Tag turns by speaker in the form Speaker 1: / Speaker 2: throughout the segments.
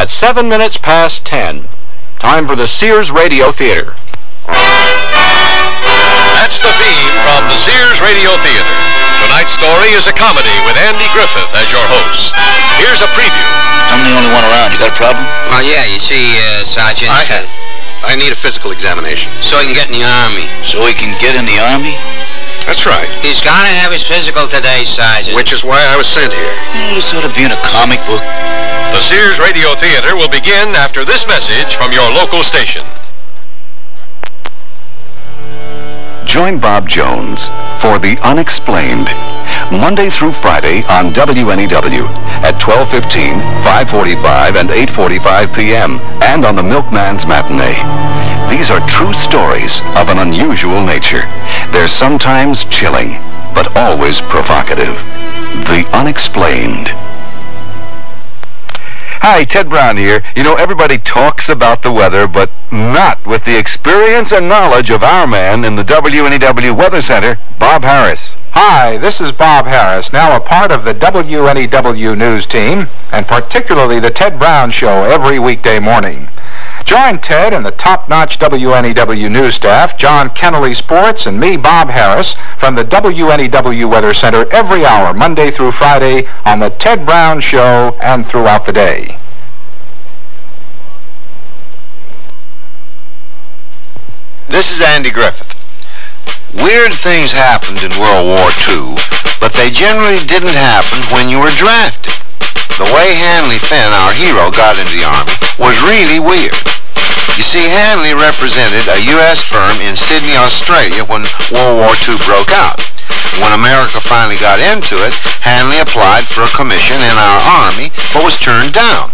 Speaker 1: at 7 minutes past 10. Time for the Sears Radio Theater.
Speaker 2: That's the theme from the Sears Radio Theater. Tonight's story is a comedy with Andy Griffith as your host. Here's a preview.
Speaker 3: I'm the only one around. You got a problem?
Speaker 4: Well, yeah, you see, Sergeant.
Speaker 5: I need a physical examination.
Speaker 4: So he can get in the Army.
Speaker 3: So he can get in the Army?
Speaker 5: That's right.
Speaker 4: He's gotta have his physical today, Sergeant.
Speaker 5: Which is why I was sent here.
Speaker 3: This ought to be in a comic book.
Speaker 2: The Sears Radio Theater will begin after this message from your local station.
Speaker 6: Join Bob Jones for The Unexplained, Monday through Friday on WNEW at 12:15, 5:45, and 8:45 p.m., and on the Milkman's Matinee. These are true stories of an unusual nature. They're sometimes chilling, but always provocative. The Unexplained.
Speaker 7: Hi, Ted Brown here. You know, everybody talks about the weather, but not with the experience and knowledge of our man in the WNEW Weather Center, Bob Harris.
Speaker 8: Hi, this is Bob Harris, now a part of the WNEW News team, and particularly the Ted Brown Show every weekday morning. Join Ted and the top-notch WNEW News staff, John Kennelly Sports, and me, Bob Harris, from the WNEW Weather Center every hour, Monday through Friday, on the Ted Brown Show and throughout the day.
Speaker 5: This is Andy Griffith. Weird things happened in World War II, but they generally didn't happen when you were drafted. The way Hanley Finn, our hero, got into the Army was really weird. You see, Hanley represented a U.S. firm in Sydney, Australia when World War II broke out. When America finally got into it, Hanley applied for a commission in our Army, but was turned down.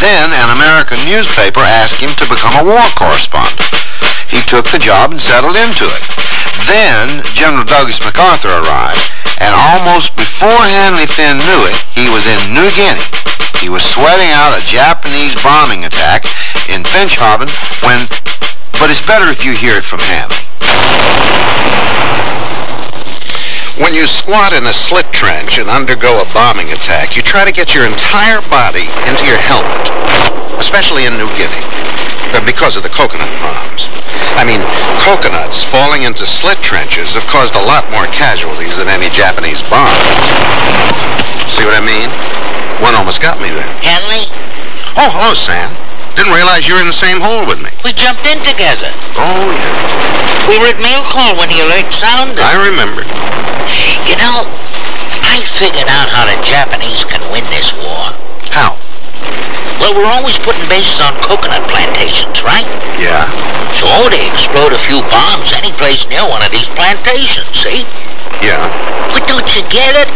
Speaker 5: Then an American newspaper asked him to become a war correspondent. He took the job and settled into it. Then General Douglas MacArthur arrived, and almost before Hanley Finn knew it, he was in New Guinea. He was sweating out a Japanese bombing attack in Finschhaven when... But it's better if you hear it from Hanley. When you squat in a slit trench and undergo a bombing attack, you try to get your entire body into your helmet, especially in New Guinea, because of the coconut bombs. I mean, coconuts falling into slit trenches have caused a lot more casualties than any Japanese bombs. See what I mean? One almost got me there.
Speaker 4: Hanley?
Speaker 5: Oh, hello, Sam. Didn't realize you were in the same hole with me.
Speaker 4: We jumped in together.
Speaker 5: Oh, yeah.
Speaker 4: We were at mail call when the alert sounded.
Speaker 5: I remember.
Speaker 4: You know, I figured out how the Japanese can win this war.
Speaker 5: How?
Speaker 4: Well, we're always putting bases on coconut plantations, right?
Speaker 5: Yeah.
Speaker 4: So they explode a few bombs any place near one of these plantations, see?
Speaker 5: Yeah.
Speaker 4: But don't you get it?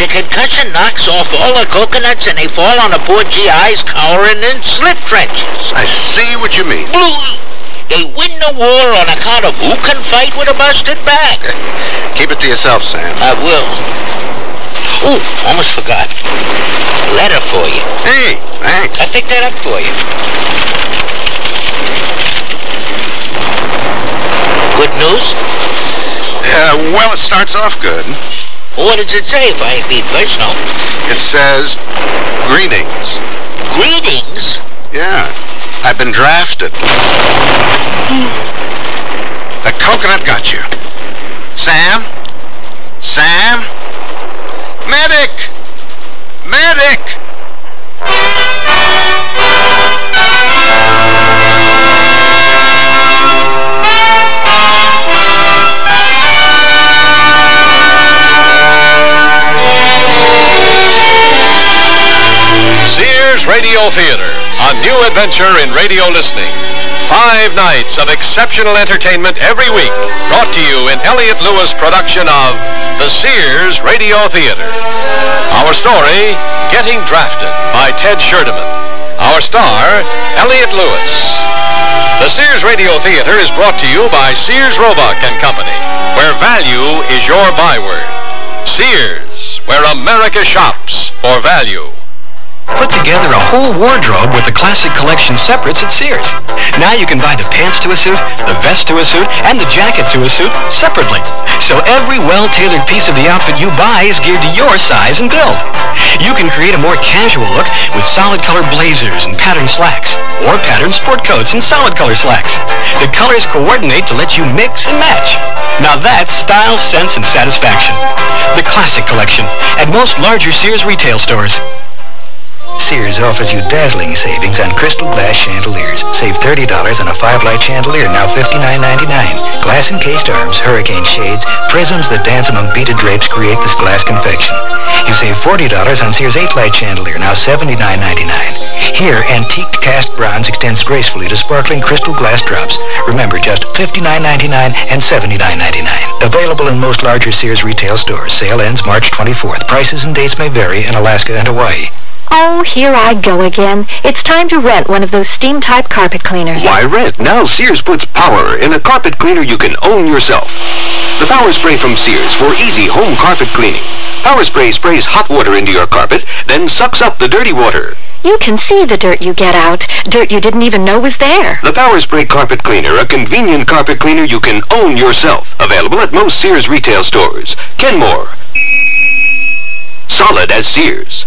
Speaker 4: The concussion knocks off all the coconuts and they fall on the poor GIs cowering in slit trenches.
Speaker 5: I see what you mean.
Speaker 4: Bluey! They win the war on account of who can fight with a busted back.
Speaker 5: Keep it to yourself, Sam.
Speaker 4: I will. Oh, almost forgot. A letter for you.
Speaker 5: Hey, thanks.
Speaker 4: I picked that up for you. Good news?
Speaker 5: Well, it starts off good.
Speaker 4: What does it say if I ain't being personal?
Speaker 5: It says, greetings.
Speaker 4: Greetings?
Speaker 5: Yeah, I've been drafted. The coconut got you. Sam? Sam? Medic! Medic!
Speaker 2: Sears Radio Theater, a new adventure in radio listening. 5 nights of exceptional entertainment every week, brought to you in Elliott Lewis' production of the Sears Radio Theater. Our story, Getting Drafted, by Ted Sherdeman. Our star, Elliott Lewis. The Sears Radio Theater is brought to you by Sears Roebuck and Company, where value is your byword. Sears, where America shops for value.
Speaker 9: Put together a whole wardrobe with the classic collection separates at Sears. Now you can buy the pants to a suit, the vest to a suit, and the jacket to a suit separately. So every well-tailored piece of the outfit you buy is geared to your size and build. You can create a more casual look with solid color blazers and patterned slacks, or patterned sport coats and solid color slacks. The colors coordinate to let you mix and match. Now that's style, sense, and satisfaction. The classic collection at most larger Sears retail stores.
Speaker 3: Sears offers you dazzling savings on crystal glass chandeliers. Save $30 on a 5-light chandelier, now $59.99. Glass-encased arms, hurricane shades, prisms that dance among beaded drapes create this glass confection. You save $40 on Sears 8-light chandelier, now $79.99. Here, antique cast bronze extends gracefully to sparkling crystal glass drops. Remember, just $59.99 and $79.99. Available in most larger Sears retail stores. Sale ends March 24th. Prices and dates may vary in Alaska and Hawaii.
Speaker 10: Oh, here I go again. It's time to rent one of those steam-type carpet cleaners.
Speaker 2: Why rent? Now Sears puts power in a carpet cleaner you can own yourself. The Power Spray from Sears for easy home carpet cleaning. Power Spray sprays hot water into your carpet, then sucks up the dirty water.
Speaker 10: You can see the dirt you get out. Dirt you didn't even know was there.
Speaker 2: The Power Spray Carpet Cleaner, a convenient carpet cleaner you can own yourself. Available at most Sears retail stores. Kenmore. Solid as Sears.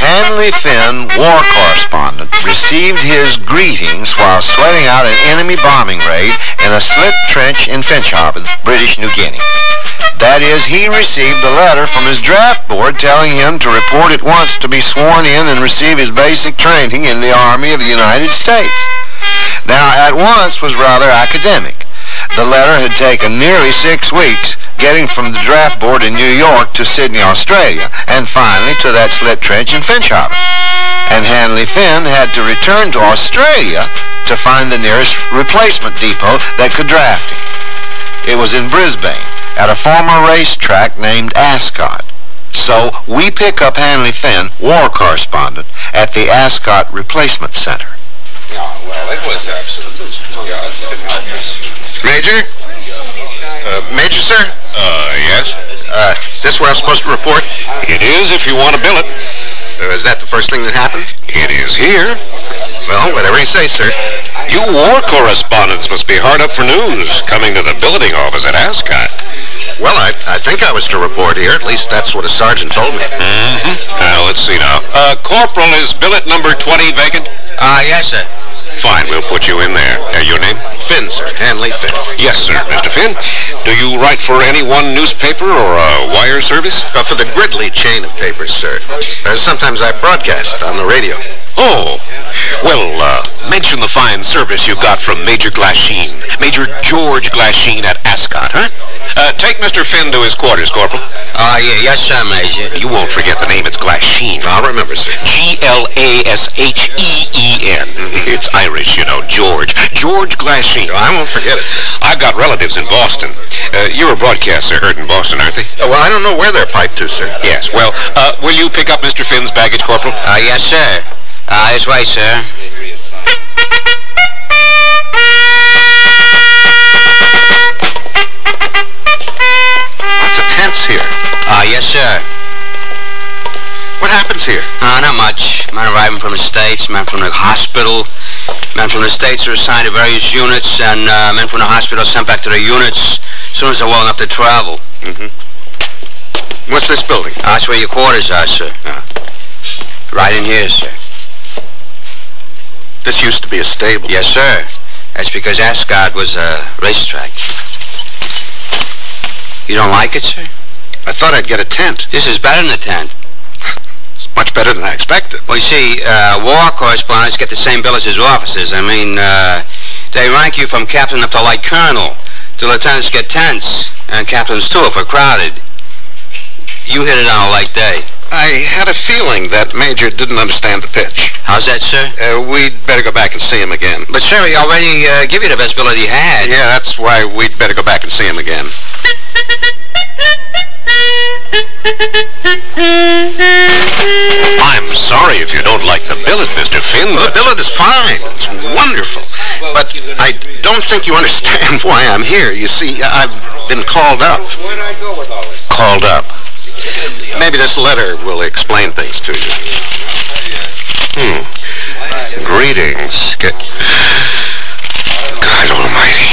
Speaker 5: Hanley Finn, war correspondent, received his greetings while sweating out an enemy bombing raid in a slit trench in Finschhaven, British New Guinea. That is, he received a letter from his draft board telling him to report at once to be sworn in and receive his basic training in the Army of the United States. Now, at once was rather academic. The letter had taken nearly 6 weeks, getting from the draft board in New York to Sydney, Australia, and finally to that slit trench in Finschhaven. And Hanley Finn had to return to Australia to find the nearest replacement depot that could draft him. It was in Brisbane, at a former racetrack named Ascot. So we pick up Hanley Finn, war correspondent, at the Ascot Replacement Center.
Speaker 11: Yeah, well, it was absolutely.
Speaker 2: Major? Major, sir?
Speaker 11: Yes?
Speaker 2: This where I'm supposed to report?
Speaker 11: It is, if you want to bill it.
Speaker 2: Is that the first thing that happened?
Speaker 11: It is here.
Speaker 2: Well, whatever you say, sir.
Speaker 11: You war correspondents must be hard up for news, coming to the billeting office at Ascot.
Speaker 2: Well, I think I was to report here. At least that's what a sergeant told me.
Speaker 11: Mm-hmm. Now, let's see now. Corporal, is billet number 20 vacant?
Speaker 4: Yes, sir.
Speaker 11: Fine, we'll put you in there. Your name?
Speaker 2: Finn, sir. Hanley Finn.
Speaker 11: Yes, sir, Mr. Finn. Do you write for any one newspaper or a wire service?
Speaker 2: For the Gridley chain of papers, sir. Sometimes I broadcast on the radio.
Speaker 11: Oh, well, mention the fine service you got from Major Glasheen, Major George Glasheen at Ascot, huh? Take Mr. Finn to his quarters, Corporal.
Speaker 4: Yes, sir, Major.
Speaker 11: You won't forget the name. It's Glasheen.
Speaker 2: I'll remember, sir.
Speaker 11: Glasheen. It's Irish, you know, George. George Glasheen.
Speaker 2: I won't forget it, sir.
Speaker 11: I've got relatives in Boston. You're a broadcaster heard in Boston, aren't they?
Speaker 2: Well, I don't know where they're piped to, sir.
Speaker 11: Yes, well, will you pick up Mr. Finn's baggage, Corporal?
Speaker 4: Yes, sir. This way, sir.
Speaker 2: Lots of tents here.
Speaker 4: Yes, sir.
Speaker 2: What happens here?
Speaker 4: Not much. Men arriving from the States, men from the hospital. Men from the States are assigned to various units, and men from the hospital are sent back to their units as soon as they're well enough to travel.
Speaker 2: Mm-hmm. What's this building?
Speaker 4: That's where your quarters are, sir. Right in here, sir.
Speaker 2: This used to be a stable.
Speaker 4: Yes, sir. That's because Ascot was a racetrack. You don't like it, sir?
Speaker 2: I thought I'd get a tent.
Speaker 4: This is better than a tent.
Speaker 2: It's much better than I expected.
Speaker 4: Well, you see, war correspondents get the same bill as his officers. I mean, they rank you from captain up to light colonel. The lieutenants get tents, and captains too if we're crowded. You hit it on a light day.
Speaker 2: I had a feeling that Major didn't understand the pitch.
Speaker 4: How's that, sir?
Speaker 2: We'd better go back and see him again.
Speaker 4: But, sir, he already gave you the best bill that he had.
Speaker 2: Yeah, that's why we'd better go back and see him again.
Speaker 11: I'm sorry if you don't like the billet, Mr. Finn.
Speaker 5: Well, the billet is fine. It's wonderful. But I don't think you understand why I'm here. You see, I've been called up.
Speaker 11: Called up?
Speaker 5: Maybe this letter will explain things to you.
Speaker 11: Greetings. God almighty.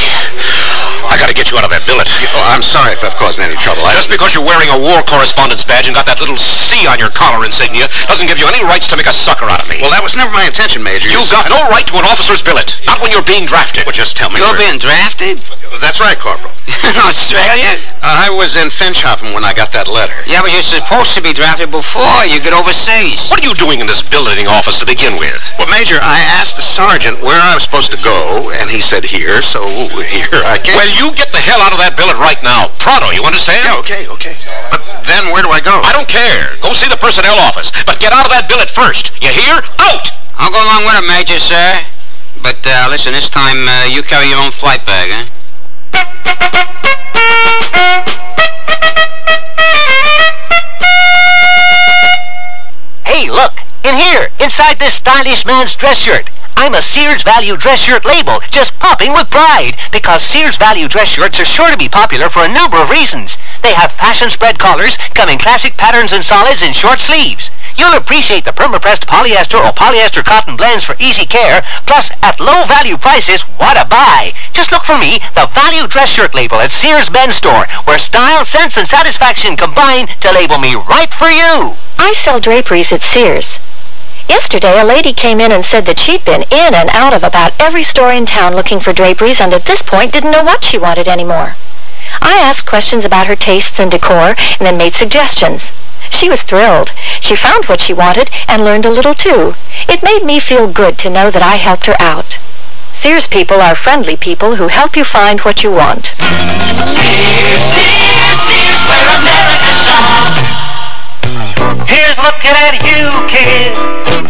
Speaker 11: I gotta get you out of that billet.
Speaker 5: Oh, I'm sorry if I've caused any trouble.
Speaker 11: Just because you're wearing a war correspondent's badge and got that little C on your collar insignia doesn't give you any rights to make a sucker out of me.
Speaker 5: Well, that was never my intention, Major.
Speaker 11: You've got no right to an officer's billet. Not when you're being drafted.
Speaker 5: Well, just tell me.
Speaker 4: You're being drafted?
Speaker 5: That's right, Corporal.
Speaker 4: In Australia?
Speaker 5: I was in Finchhofen when I got that letter.
Speaker 4: Yeah, but you're supposed to be drafted before you get overseas.
Speaker 11: What are you doing in this billeting office to begin with?
Speaker 5: Well, Major, I asked the sergeant where I was supposed to go, and he said here, so here I came.
Speaker 11: Well, you get the hell out of that billet right now. Pronto, you understand?
Speaker 5: Yeah, okay. But then where do I go?
Speaker 11: I don't care. Go see the personnel office. But get out of that billet first. You hear? Out!
Speaker 4: I'll go along with it, Major, sir. But, listen, this time, you carry your own flight bag, huh?
Speaker 12: Hey, look! In here, inside this stylish man's dress shirt. I'm a Sears Value dress shirt label, just popping with pride, because Sears Value dress shirts are sure to be popular for a number of reasons. They have fashion spread collars, come in classic patterns and solids, and short sleeves. You'll appreciate the perma-pressed polyester or polyester cotton blends for easy care, plus at low value prices, what a buy! Just look for me, the Value dress shirt label at Sears Men's Store, where style, sense, and satisfaction combine to label me right for you.
Speaker 10: I sell draperies at Sears. Yesterday, a lady came in and said that she'd been in and out of about every store in town looking for draperies and at this point didn't know what she wanted anymore. I asked questions about her tastes and decor and then made suggestions. She was thrilled. She found what she wanted and learned a little too. It made me feel good to know that I helped her out. Sears people are friendly people who help you find what you want.
Speaker 12: Sears, where America songs. Here's looking at you, kid,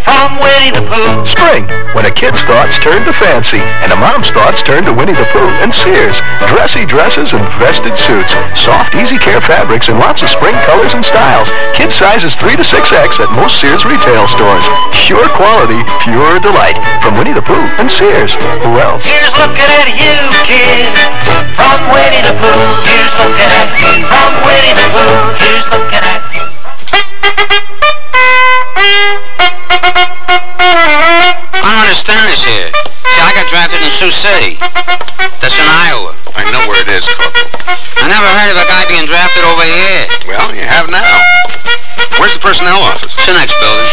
Speaker 12: from Winnie the Pooh.
Speaker 13: Spring, when a kid's thoughts turn to fancy, and a mom's thoughts turn to Winnie the Pooh and Sears. Dressy dresses and vested suits, soft, easy care fabrics, and lots of spring colors and styles. Kid sizes 3 to 6X at most Sears retail stores. Sure quality, pure delight. From Winnie the Pooh and Sears. Who else?
Speaker 12: Here's looking at you, kid, from Winnie the Pooh. Here's looking at you, from Winnie the Pooh. Here's looking at you.
Speaker 4: I don't understand this here. See, I got drafted in Sioux City. That's in Iowa.
Speaker 5: I know where it is, Corporal.
Speaker 4: I never heard of a guy being drafted over here.
Speaker 5: Well, you have now. Where's the personnel office?
Speaker 4: It's the next building.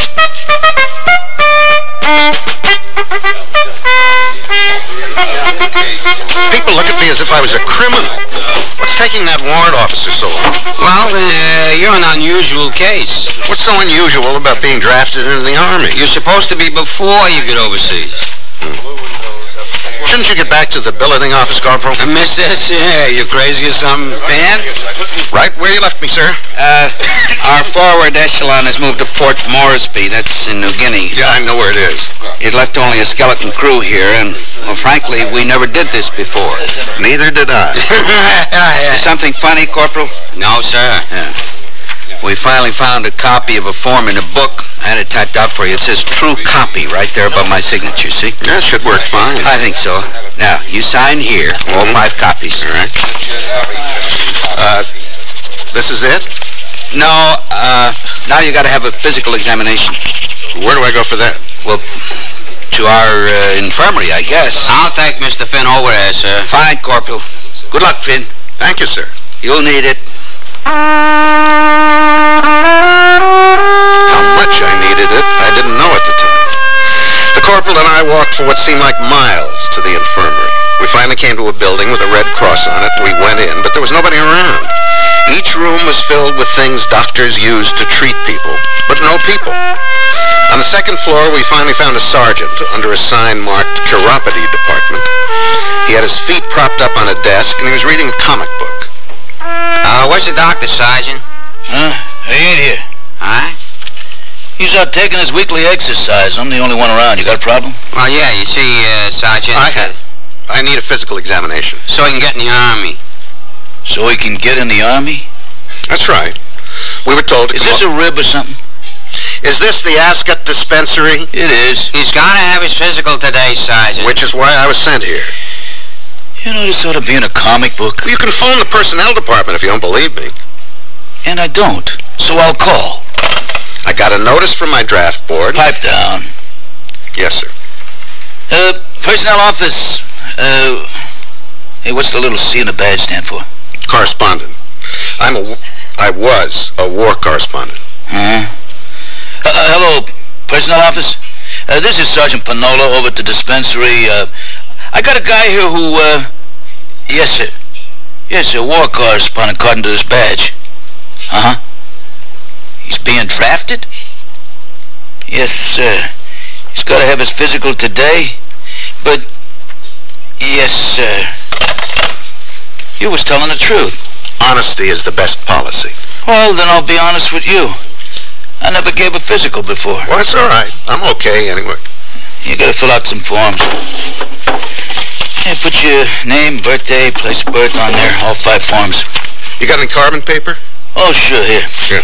Speaker 5: People look at me as if I was a criminal. What's taking that warrant officer so long?
Speaker 4: Well, you're an unusual case.
Speaker 5: What's so unusual about being drafted into the Army?
Speaker 4: You're supposed to be before you get overseas.
Speaker 5: Shouldn't you get back to the billeting office, Corporal?
Speaker 4: Miss this? Yeah, you crazy or something, man?
Speaker 5: Right where you left me, sir.
Speaker 4: Our forward echelon has moved to Port Moresby. That's in New Guinea.
Speaker 5: Yeah, I know where it is.
Speaker 4: It left only a skeleton crew here, and, well, frankly, we never did this before.
Speaker 5: Neither did I.
Speaker 4: Something funny, Corporal? No, sir. Yeah. We finally found a copy of a form in a book. I had it typed out for you. It says true copy right there above my signature, see?
Speaker 5: That should work fine.
Speaker 4: I think so. Now, you sign here, all 5 copies.
Speaker 5: All right. This is it?
Speaker 4: No, now you got to have a physical examination.
Speaker 5: Where do I go for that?
Speaker 4: Well, to our infirmary, I guess. I'll take Mr. Finn over there, sir. Fine, Corporal. Good luck, Finn.
Speaker 5: Thank you, sir.
Speaker 4: You'll need it.
Speaker 5: How much I needed it, I didn't know at the time. The corporal and I walked for what seemed like miles to the infirmary. We finally came to a building with a red cross on it. We went in, but there was nobody around. Each room was filled with things doctors use to treat people, but no people. On the second floor, we finally found a sergeant under a sign marked Chiropody Department. He had his feet propped up on a desk, and he was reading a comic book.
Speaker 4: Where's the doctor, Sergeant?
Speaker 14: He ain't here.
Speaker 4: Huh?
Speaker 14: He's out taking his weekly exercise. I'm the only one around. You got a problem?
Speaker 4: Well, yeah, you see, Sergeant...
Speaker 5: I need a physical examination.
Speaker 4: So he can get in the Army.
Speaker 14: So he can get in the Army?
Speaker 5: That's right. We were told to
Speaker 14: Is this a rib or something?
Speaker 5: Is this the Ascot dispensary?
Speaker 14: It is.
Speaker 4: He's gotta have his physical today, Sergeant.
Speaker 5: Which is why I was sent here.
Speaker 14: You know, this ought to be in a comic book.
Speaker 5: You can phone the personnel department if you don't believe me.
Speaker 14: And I don't, so I'll call.
Speaker 5: I got a notice from my draft board.
Speaker 14: Pipe down.
Speaker 5: Yes, sir.
Speaker 14: Personnel office. Hey, what's the little C in the badge stand for?
Speaker 5: Correspondent. I was a war correspondent.
Speaker 14: Huh? Hello, personnel office. This is Sergeant Panola over at the dispensary. I got a guy here who, yes, sir. Yes, sir, war correspondent according to this badge. Uh-huh. He's being drafted? Yes, sir. He's got to have his physical today, but, yes, sir. You was telling the truth.
Speaker 5: Honesty is the best policy.
Speaker 14: Well, then I'll be honest with you. I never gave a physical before.
Speaker 5: Well, that's all right. I'm okay anyway.
Speaker 14: You gotta fill out some forms. Yeah, put your name, birthday, place of birth on there, all 5 forms.
Speaker 5: You got any carbon paper?
Speaker 14: Oh, sure, here.
Speaker 5: Yeah.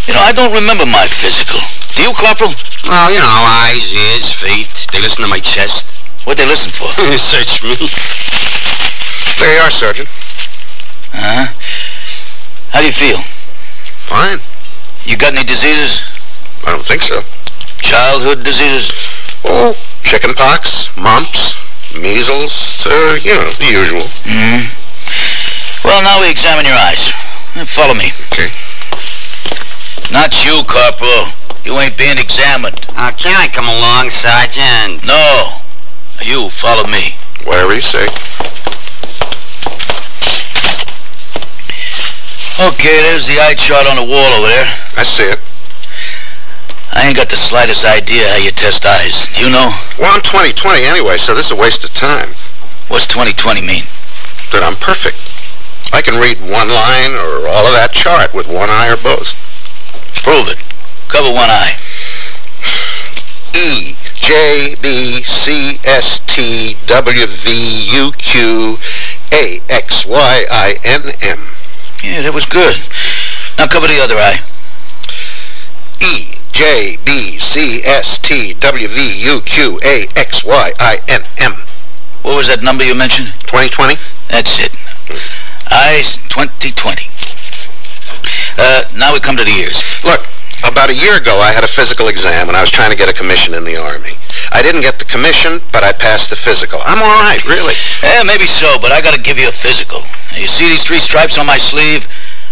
Speaker 14: You know, I don't remember my physical. Do you, Corporal?
Speaker 4: Well, you know, eyes, ears, feet. They listen to my chest.
Speaker 14: What'd they listen for?
Speaker 4: Search me.
Speaker 5: There you are, Sergeant.
Speaker 14: Uh-huh. How do you feel?
Speaker 5: Fine.
Speaker 14: You got any diseases?
Speaker 5: I don't think so.
Speaker 14: Childhood diseases?
Speaker 5: Oh, chicken pox, mumps, measles, you know, the usual.
Speaker 14: Mm-hmm. Well, now we examine your eyes. Follow me.
Speaker 5: Okay.
Speaker 14: Not you, Corporal. You ain't being examined.
Speaker 4: Can I come along, Sergeant?
Speaker 14: No. You, follow me.
Speaker 5: Whatever you say.
Speaker 14: Okay, there's the eye chart on the wall over there.
Speaker 5: I see it.
Speaker 14: I ain't got the slightest idea how you test eyes. Do you know?
Speaker 5: Well, I'm 20/20 anyway, so this is a waste of time.
Speaker 14: What's 20/20 mean?
Speaker 5: That I'm perfect. I can read one line or all of that chart with one eye or both.
Speaker 14: Prove it. Cover one eye.
Speaker 5: E, J, B, C, S, T, W, V, U, Q, A, X, Y, I, N, M.
Speaker 14: Yeah, that was good. Now cover the other eye.
Speaker 5: E, J, B, C, S, T, W, V, U, Q, A, X, Y, I, N, M.
Speaker 14: What was that number you mentioned?
Speaker 5: 20/20?
Speaker 14: That's it. Eyes 20/20. Now we come to the ears.
Speaker 5: Look, about a year ago I had a physical exam and I was trying to get a commission in the Army. I didn't get the commission, but I passed the physical. I'm all right, really.
Speaker 14: Yeah, maybe so, but I gotta give you a physical. Now, you see these 3 stripes on my sleeve?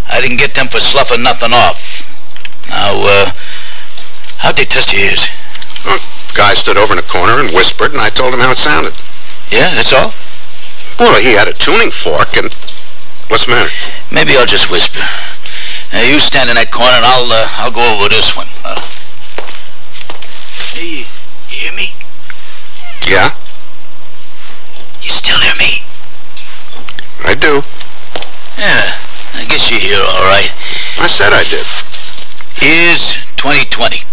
Speaker 14: I didn't get them for sloughing nothing off. Now, how'd they test your ears?
Speaker 5: Well, guy stood over in a corner and whispered, and I told him how it sounded.
Speaker 14: Yeah, that's all?
Speaker 5: Well, he had a tuning fork, and... What's the matter?
Speaker 14: Maybe I'll just whisper. Now, you stand in that corner, and I'll go over this one. Hey, you hear me?
Speaker 5: Yeah?
Speaker 14: You still hear me?
Speaker 5: I do.
Speaker 14: Yeah, I guess you hear all right.
Speaker 5: I said I did.
Speaker 14: Ears 20/20.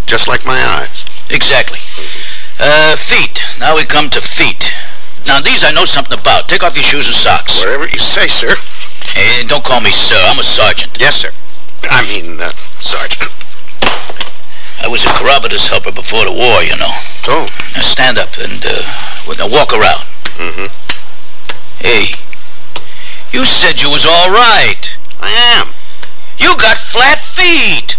Speaker 5: Just like my eyes.
Speaker 14: Exactly. Feet. Now we come to feet. Now, these I know something about. Take off your shoes and socks.
Speaker 5: Whatever you say, sir.
Speaker 14: Hey, don't call me sir. I'm a sergeant.
Speaker 5: Yes, sir. I mean, sergeant.
Speaker 14: I was a corroborator's helper before the war, you know.
Speaker 5: Oh.
Speaker 14: Now stand up and now walk around.
Speaker 5: Mm-hmm.
Speaker 14: Hey, you said you was all right.
Speaker 5: I am.
Speaker 14: You got flat feet.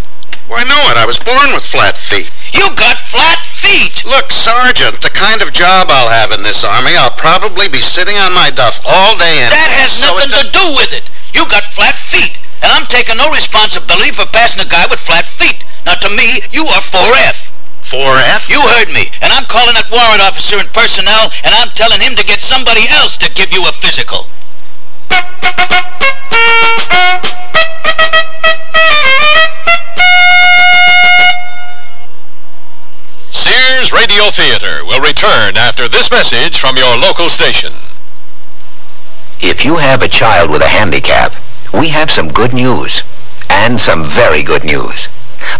Speaker 5: Well, I know it. I was born with flat feet.
Speaker 14: You got flat feet.
Speaker 5: Look, Sergeant, the kind of job I'll have in this Army, I'll probably be sitting on my duff all day anyway.
Speaker 14: That has nothing to do with it. You got flat feet, and I'm taking no responsibility for passing a guy with flat feet. Now, to me, you are 4F.
Speaker 5: 4F?
Speaker 14: You heard me, and I'm calling that warrant officer in personnel, and I'm telling him to get somebody else to give you a physical.
Speaker 2: Sears Radio Theater will return after this message from your local station.
Speaker 3: If you have a child with a handicap, we have some good news, and some very good news.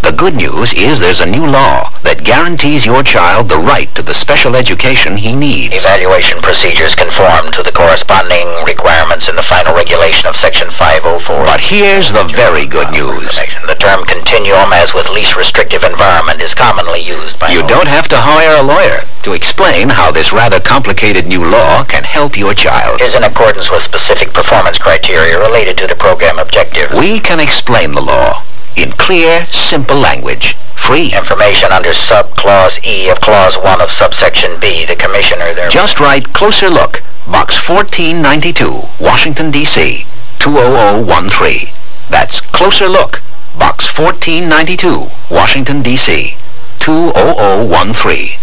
Speaker 3: The good news is there's a new law that guarantees your child the right to the special education he needs.
Speaker 15: Evaluation procedures conform to the corresponding requirements in the final regulation of Section 504.
Speaker 3: But here's the very good news.
Speaker 15: The term continuum, as with least restrictive environment, is commonly used by...
Speaker 3: You don't have to hire a lawyer to explain how this rather complicated new law can help your child.
Speaker 15: Is in accordance with specific performance criteria related to the program objective.
Speaker 3: We can explain the law in clear, simple language. Free.
Speaker 15: Information under sub-clause E of clause 1 of subsection B. The commissioner there...
Speaker 3: Just write Closer Look, Box 1492, Washington, D.C., 20013. That's Closer Look, Box 1492, Washington, D.C., 20013.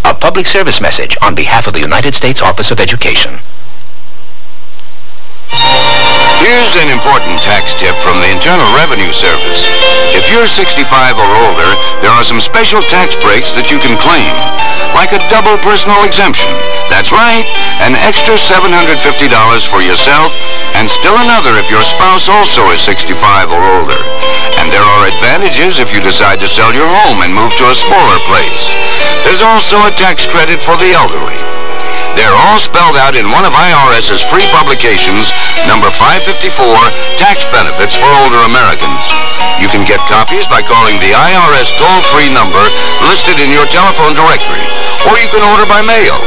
Speaker 3: A public service message on behalf of the United States Office of Education.
Speaker 5: Here's an important tax tip from the Internal Revenue Service. If you're 65 or older, there are some special tax breaks that you can claim, like a double personal exemption. That's right, an extra $750 for yourself, and still another if your spouse also is 65 or older. And there are advantages if you decide to sell your home and move to a smaller place. There's also a tax credit for the elderly. They're all spelled out in one of IRS's free publications, number 554, Tax Benefits for Older Americans. You can get copies by calling the IRS toll-free number listed in your telephone directory, or you can order by mail.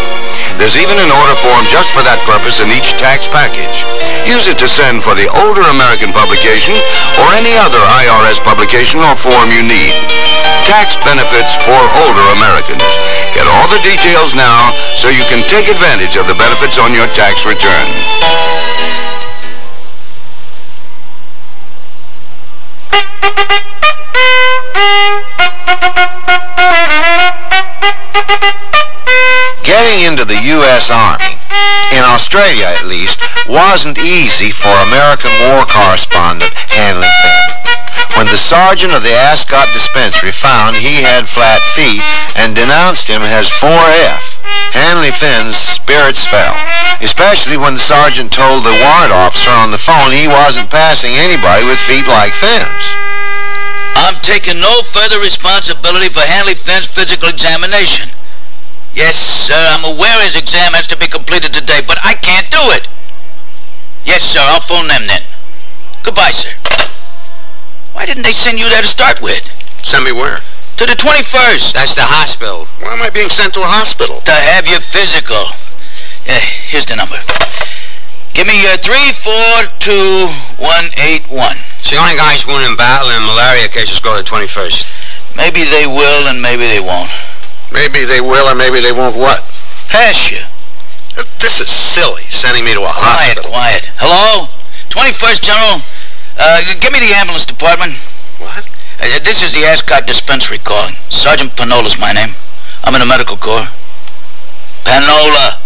Speaker 5: There's even an order form just for that purpose in each tax package. Use it to send for the Older American publication or any other IRS publication or form you need. Tax Benefits for Older Americans. Get all the details now so you can take advantage of the benefits on your tax return. Getting into the U.S. Army, in Australia at least, wasn't easy for American war correspondent Hanley Finn. When the sergeant of the Ascot dispensary found he had flat feet and denounced him as 4F, Hanley Finn's spirits fell, especially when the sergeant told the warrant officer on the phone he wasn't passing anybody with feet like Finn's.
Speaker 14: I'm taking no further responsibility for Hanley Finn's physical examination. Yes, sir, I'm aware his exam has to be completed today, but I can't do it. Yes, sir, I'll phone them then. Goodbye, sir. Why didn't they send you there to start with?
Speaker 5: Send me where?
Speaker 14: To the 21st.
Speaker 5: That's the hospital. Why am I being sent to a hospital?
Speaker 14: To have your physical. Here's the number. Give me 342181.
Speaker 4: It's the only guys winning battle in malaria cases go to the 21st.
Speaker 14: Maybe they will and maybe they won't.
Speaker 5: Maybe they will or maybe they won't what?
Speaker 14: Pass you.
Speaker 5: This is silly, sending me to a hospital.
Speaker 14: Quiet. Hello? 21st, General. Give me the ambulance department.
Speaker 5: What?
Speaker 14: This is the Ascot dispensary calling. Sergeant Panola's my name. I'm in the medical corps. Panola.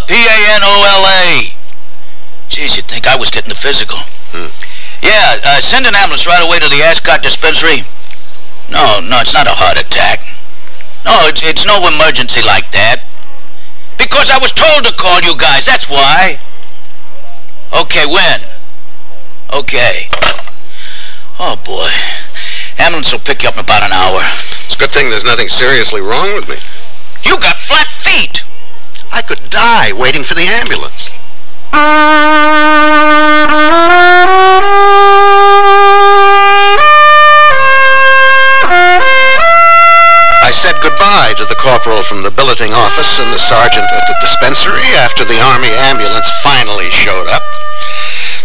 Speaker 14: P-A-N-O-L-A. Geez, you'd think I was getting the physical. Yeah, send an ambulance right away to the Ascot dispensary. No, it's not a heart attack. No, it's no emergency like that. Because I was told to call you guys, that's why. Okay, when? Okay. Oh, boy. Ambulance will pick you up in about an hour.
Speaker 5: It's a good thing there's nothing seriously wrong with me.
Speaker 14: You got flat feet.
Speaker 5: I could die waiting for the ambulance. I said goodbye to the corporal from the billeting office and the sergeant at the dispensary after the Army ambulance finally showed up.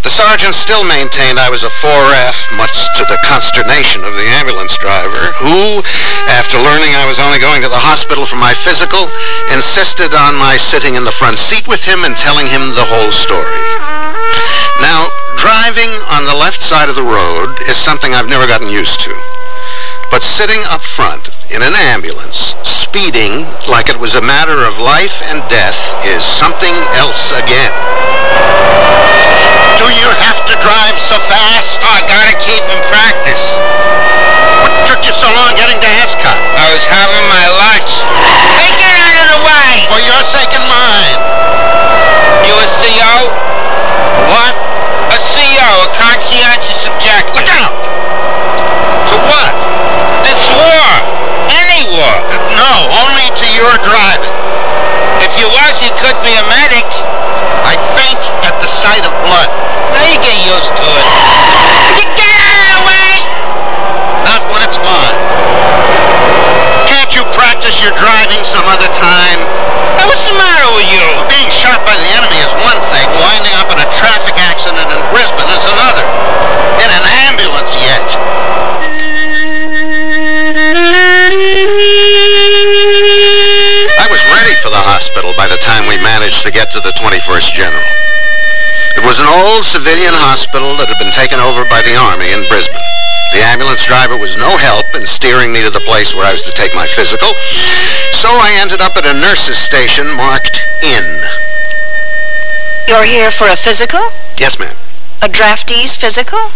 Speaker 5: The sergeant still maintained I was a 4F, much to the consternation of the ambulance driver, who, after learning I was only going to the hospital for my physical, insisted on my sitting in the front seat with him and telling him the whole story. Now, driving on the left side of the road is something I've never gotten used to. But sitting up front in an ambulance, speeding like it was a matter of life and death, is something else again. Do you have to drive so fast?
Speaker 4: Oh, I gotta keep in practice.
Speaker 5: What took you so long getting to Ascot?
Speaker 4: I was having my lunch. Hey, get out of the way!
Speaker 5: For your sake and mine.
Speaker 4: You a CO?
Speaker 5: A what?
Speaker 4: A CO, a conscientious objector.
Speaker 5: Look out! To what?
Speaker 4: This war!
Speaker 5: get to the 21st General. It was an old civilian hospital that had been taken over by the Army in Brisbane. The ambulance driver was no help in steering me to the place where I was to take my physical, so I ended up at a nurse's station marked in.
Speaker 16: You're here for a physical?
Speaker 5: Yes, ma'am.
Speaker 16: A draftee's physical?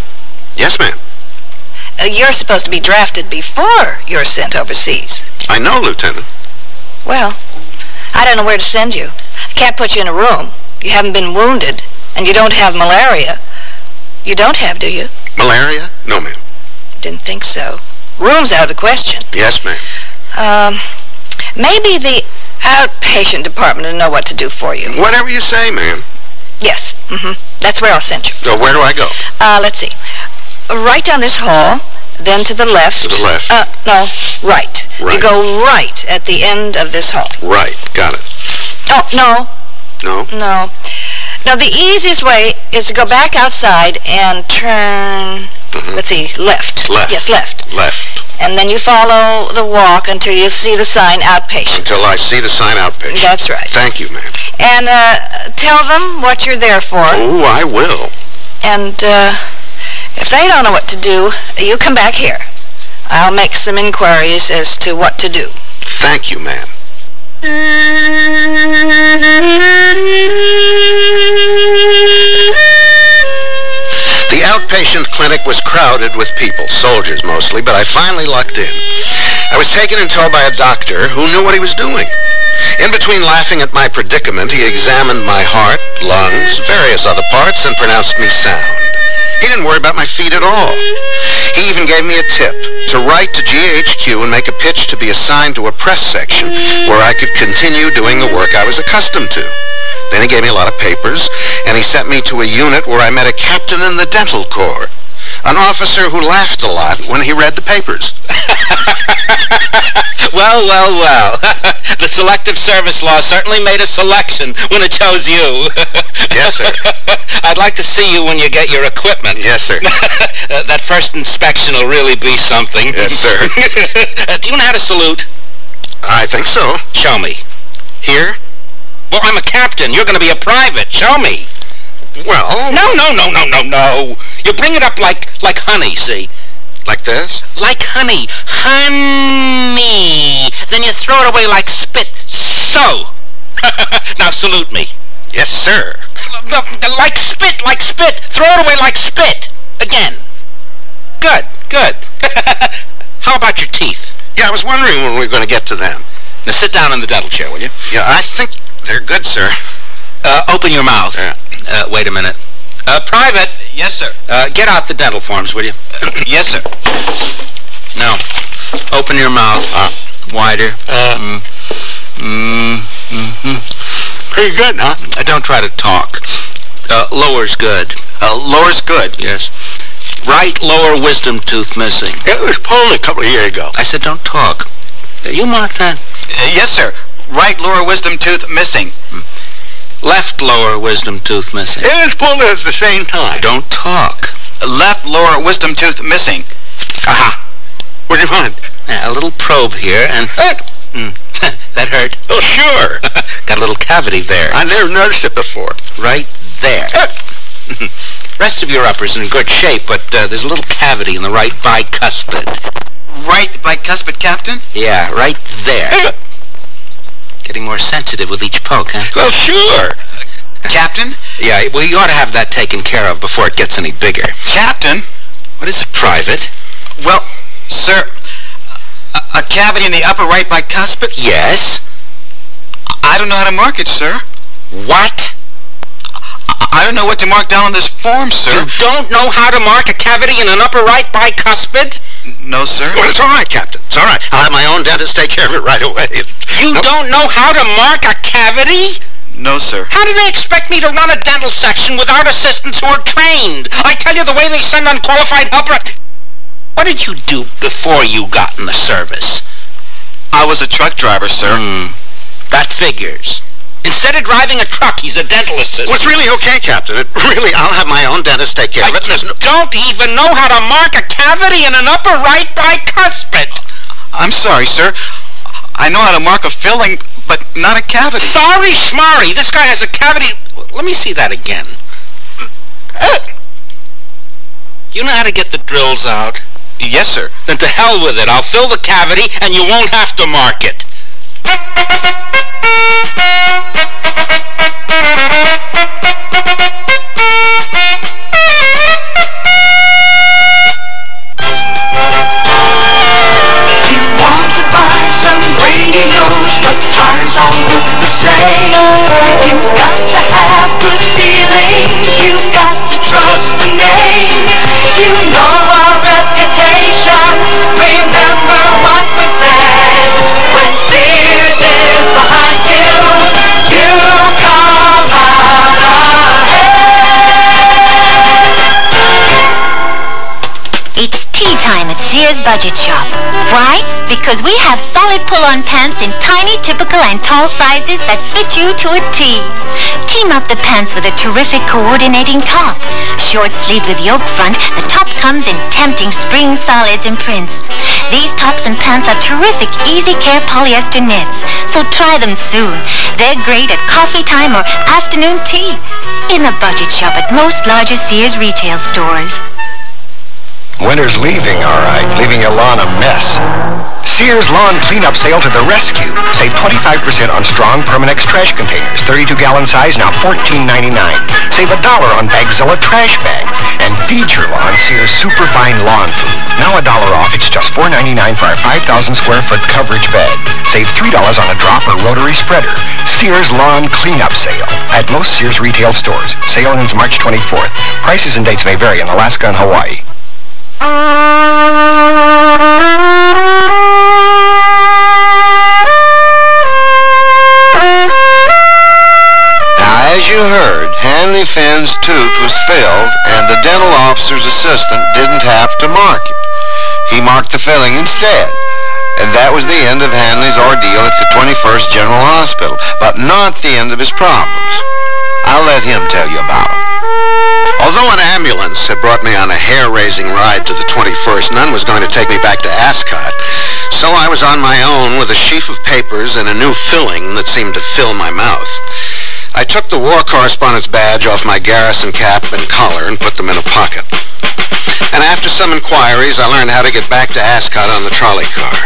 Speaker 5: Yes, ma'am.
Speaker 16: You're supposed to be drafted before you're sent overseas.
Speaker 5: I know, Lieutenant.
Speaker 16: Well, I don't know where to send you. I can't put you in a room. You haven't been wounded, and you don't have malaria. You don't have, do you?
Speaker 5: Malaria? No, ma'am.
Speaker 16: Didn't think so. Room's out of the question.
Speaker 5: Yes, ma'am.
Speaker 16: Maybe the outpatient department will know what to do for you.
Speaker 5: Whatever you say, ma'am.
Speaker 16: Yes. That's where I'll send you.
Speaker 5: So where do I go?
Speaker 16: Let's see. Right down this hall, then to the left.
Speaker 5: To the left?
Speaker 16: No, right. You go right at the end of this hall.
Speaker 5: Right. Got it.
Speaker 16: Oh, no.
Speaker 5: No?
Speaker 16: No. Now, the easiest way is to go back outside and turn, let's see, left.
Speaker 5: Left.
Speaker 16: Yes, left.
Speaker 5: Left.
Speaker 16: And then you follow the walk until you see the sign outpatient.
Speaker 5: Until I see the sign outpatient.
Speaker 16: That's right.
Speaker 5: Thank you, ma'am.
Speaker 16: And tell them what you're there for.
Speaker 5: Oh, I will.
Speaker 16: And if they don't know what to do, you come back here. I'll make some inquiries as to what to do.
Speaker 5: Thank you, ma'am. The outpatient clinic was crowded with people, soldiers mostly, but I finally lucked in. I was taken and told by a doctor who knew what he was doing. In between laughing at my predicament, he examined my heart, lungs, various other parts, and pronounced me sound. He didn't worry about my feet at all. He even gave me a tip to write to GHQ and make a pitch to be assigned to a press section where I could continue doing the work I was accustomed to. Then he gave me a lot of papers, and he sent me to a unit where I met a captain in the dental corps, an officer who laughed a lot when he read the papers.
Speaker 14: Well. The Selective Service Law certainly made a selection when it chose you.
Speaker 5: Yes, sir.
Speaker 14: I'd like to see you when you get your equipment.
Speaker 5: Yes, sir.
Speaker 14: That first inspection will really be something.
Speaker 5: Yes, sir.
Speaker 14: Do you know how to salute?
Speaker 5: I think so.
Speaker 14: Show me.
Speaker 5: Here?
Speaker 14: Well, I'm a captain. You're going to be a private. Show me.
Speaker 5: Well...
Speaker 14: No. You bring it up like honey, see?
Speaker 5: Like this?
Speaker 14: Like honey. Honey. Then you throw it away like spit. So. Now salute me.
Speaker 5: Yes, sir.
Speaker 14: Like spit. Throw it away like spit. Again. Good. How about your teeth?
Speaker 5: Yeah, I was wondering when we were going to get to them.
Speaker 14: Now sit down in the dental chair, will you?
Speaker 5: Yeah, I think they're good, sir.
Speaker 14: Open your mouth.
Speaker 5: Yeah.
Speaker 14: Wait a minute. Private.
Speaker 12: Yes, sir.
Speaker 14: Get out the dental forms, will you?
Speaker 12: Yes, sir.
Speaker 14: Now, open your mouth. Wider.
Speaker 5: Pretty good, huh?
Speaker 14: Don't try to talk. Lower's good.
Speaker 5: Lower's good.
Speaker 14: Yes. Right lower wisdom tooth missing.
Speaker 5: It was pulled a couple of years ago.
Speaker 14: I said don't talk. You mark that?
Speaker 12: Yes, sir. Right lower wisdom tooth missing.
Speaker 14: Left lower wisdom tooth missing.
Speaker 5: It was pulled at the same time.
Speaker 14: Don't talk.
Speaker 12: Left lower wisdom tooth missing.
Speaker 14: Aha.
Speaker 5: What'd you find?
Speaker 14: A little probe here and... That hurt?
Speaker 5: Oh, sure.
Speaker 14: Got a little cavity there.
Speaker 5: I never noticed it before.
Speaker 14: Right there. Rest of your upper's in good shape, but there's a little cavity in the right bicuspid.
Speaker 12: Right bicuspid, Captain?
Speaker 14: Yeah, right there. Getting more sensitive with each poke, huh?
Speaker 5: Well, sure.
Speaker 12: Captain?
Speaker 14: Yeah, well, you ought to have that taken care of before it gets any bigger.
Speaker 12: Captain?
Speaker 14: What is it, Private?
Speaker 12: Well, sir, a cavity in the upper right bicuspid?
Speaker 14: Yes.
Speaker 12: I don't know how to mark it, sir.
Speaker 14: What?
Speaker 12: I don't know what to mark down on this form, sir.
Speaker 14: You don't know how to mark a cavity in an upper right bicuspid?
Speaker 12: No, sir.
Speaker 5: Well, it's all right, Captain. It's all right. I'll have my own dentist take care of it right away.
Speaker 14: You don't know how to mark a cavity?
Speaker 12: No, sir.
Speaker 14: How do they expect me to run a dental section without assistants who are trained? I tell you, the way they send unqualified help... What did you do before you got in the service?
Speaker 12: I was a truck driver, sir.
Speaker 14: That figures. Instead of driving a truck, he's a dental assistant.
Speaker 5: Well, it's really okay, Captain. I'll have my own dentist take care of it.
Speaker 14: Don't even know how to mark a cavity in an upper right bicuspid.
Speaker 12: I'm sorry, sir.
Speaker 17: I know how to mark a filling, but not a cavity.
Speaker 11: Sorry, Schmarry, this guy has a cavity. Let me see that again. You know how to get the drills out?
Speaker 17: Yes, sir.
Speaker 11: Then to hell with it. I'll fill the cavity and you won't have to mark it.
Speaker 18: You want to buy some radios, but tires all look the same. You've got to have good feelings. You've got to trust the name. You know our reputation. Remember what we said. When Sears is behind you, you come out ahead.
Speaker 19: It's tea time at Sears Budget Shop. Why? Because we have solid pull-on pants in tiny, typical, and tall sizes that fit you to a T. Team up the pants with a terrific coordinating top. Short sleeve with yoke front, the top comes in tempting spring solids and prints. These tops and pants are terrific easy care polyester knits, so try them soon. They're great at coffee time or afternoon tea. In the Budget Shop at most larger Sears retail stores.
Speaker 3: Winter's leaving, all right, leaving your lawn a mess. Sears Lawn Cleanup Sale to the rescue. Save 25% on strong Permanex trash containers. 32-gallon size, now $14.99. Save $1 on Bagzilla trash bags. And feed your lawn Sears Superfine Lawn Food. Now $1 off, it's just $4.99 for our 5,000 square foot coverage bag. Save $3 on a drop or rotary spreader. Sears Lawn Cleanup Sale at most Sears retail stores. Sale ends March 24th. Prices and dates may vary in Alaska and Hawaii.
Speaker 18: Now,
Speaker 5: as you heard, Hanley Finn's tooth was filled, and the dental officer's assistant didn't have to mark it. He marked the filling instead. And that was the end of Hanley's ordeal at the 21st General Hospital, but not the end of his problems. I'll let him tell you about them.
Speaker 11: Although an ambulance had brought me on a hair-raising ride to the 21st, none was going to take me back to Ascot. So I was on my own with a sheaf of papers and a new filling that seemed to fill my mouth. I took the war correspondent's badge off my garrison cap and collar and put them in a pocket. And after some inquiries, I learned how to get back to Ascot on the trolley car.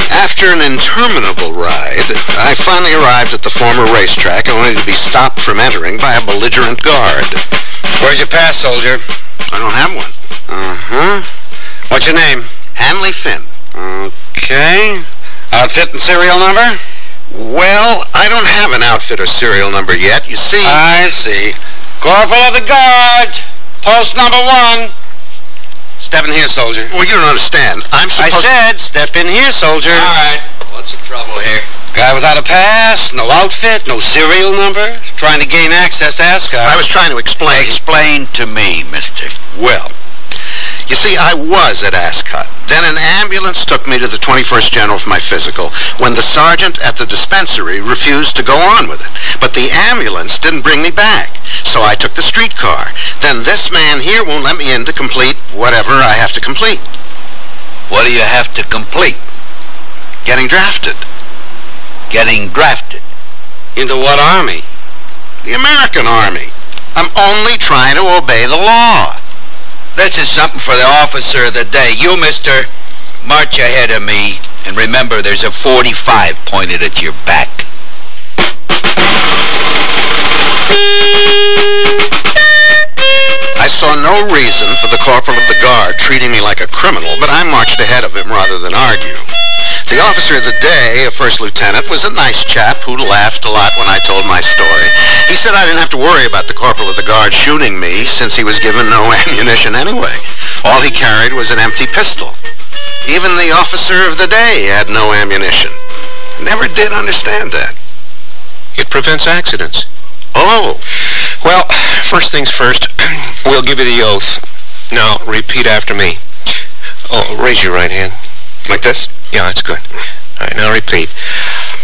Speaker 11: After an interminable ride, I finally arrived at the former racetrack only to be stopped from entering by a belligerent guard.
Speaker 4: Where's your pass, soldier?
Speaker 11: I don't have one.
Speaker 4: What's your name?
Speaker 11: Hanley Finn.
Speaker 4: Okay. Outfit and serial number?
Speaker 11: Well, I don't have an outfit or serial number yet. You see...
Speaker 4: I see. Corporal of the Guards, post number 1. Step in here, soldier.
Speaker 11: Well, you don't understand. I'm supposed...
Speaker 4: I said, step in here, soldier.
Speaker 11: All right.
Speaker 4: What's the trouble here? Guy without a pass, no outfit, no serial number, trying to gain access to Ascot.
Speaker 11: I was trying to explain...
Speaker 4: Explain to me, mister.
Speaker 11: Well, you see, I was at Ascot. Then an ambulance took me to the 21st General for my physical when the sergeant at the dispensary refused to go on with it. But the ambulance didn't bring me back, so I took the streetcar. Then this man here won't let me in to complete whatever I have to complete.
Speaker 4: What do you have to complete?
Speaker 11: Getting drafted.
Speaker 4: Getting drafted? Into what army?
Speaker 11: The American Army. I'm only trying to obey the law.
Speaker 4: This is something for the officer of the day. You, mister, march ahead of me, and remember there's a .45 pointed at your back.
Speaker 11: I saw no reason for the corporal of the guard treating me like a criminal, but I marched ahead of him rather than argue. The officer of the day, a first lieutenant, was a nice chap who laughed a lot when I told my story. He said I didn't have to worry about the corporal of the guard shooting me since he was given no ammunition anyway. All he carried was an empty pistol. Even the officer of the day had no ammunition. Never did understand that.
Speaker 2: It prevents accidents.
Speaker 11: Oh.
Speaker 2: Well, first things first, we'll give you the oath. Now, repeat after me. Oh, raise your right hand.
Speaker 11: Like this?
Speaker 2: Yeah, that's good. All right, now repeat.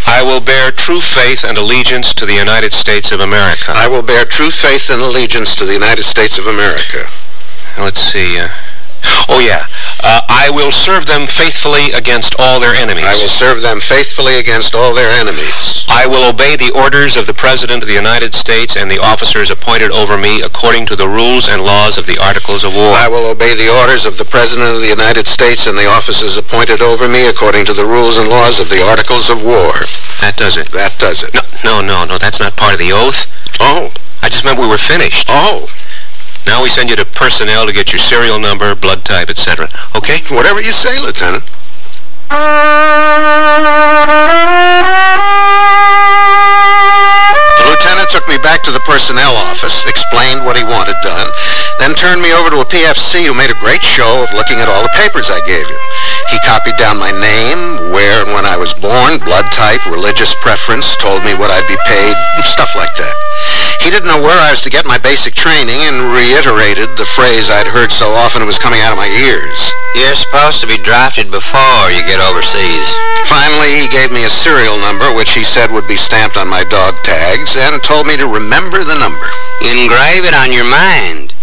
Speaker 2: I will bear true faith and allegiance to the United States of America.
Speaker 11: I will bear true faith and allegiance to the United States of America.
Speaker 2: Let's see. Oh, yeah. I will serve them faithfully against all their enemies.
Speaker 11: I will serve them faithfully against all their enemies.
Speaker 2: I will obey the orders of the President of the United States and the officers appointed over me according to the rules and laws of the Articles of War.
Speaker 11: I will obey the orders of the President of the United States and the officers appointed over me according to the rules and laws of the Articles of War.
Speaker 2: That does it.
Speaker 11: That does it.
Speaker 2: No, that's not part of the oath.
Speaker 11: Oh.
Speaker 2: I just meant we were finished.
Speaker 11: Oh.
Speaker 2: Now we send you to personnel to get your serial number, blood type, etc. Okay?
Speaker 11: Whatever you say, Lieutenant. The lieutenant took me back to the personnel office, explained what he wanted done, then turned me over to a PFC who made a great show of looking at all the papers I gave him. He copied down my name, where and when I was born, blood type, religious preference, told me what I'd be paid, stuff like that. He didn't know where I was to get my basic training and reiterated the phrase I'd heard so often it was coming out of my ears.
Speaker 4: You're supposed to be drafted before you get overseas.
Speaker 11: Finally, he gave me a serial number, which he said would be stamped on my dog tags, and told me to remember the number.
Speaker 4: Engrave it on your mind.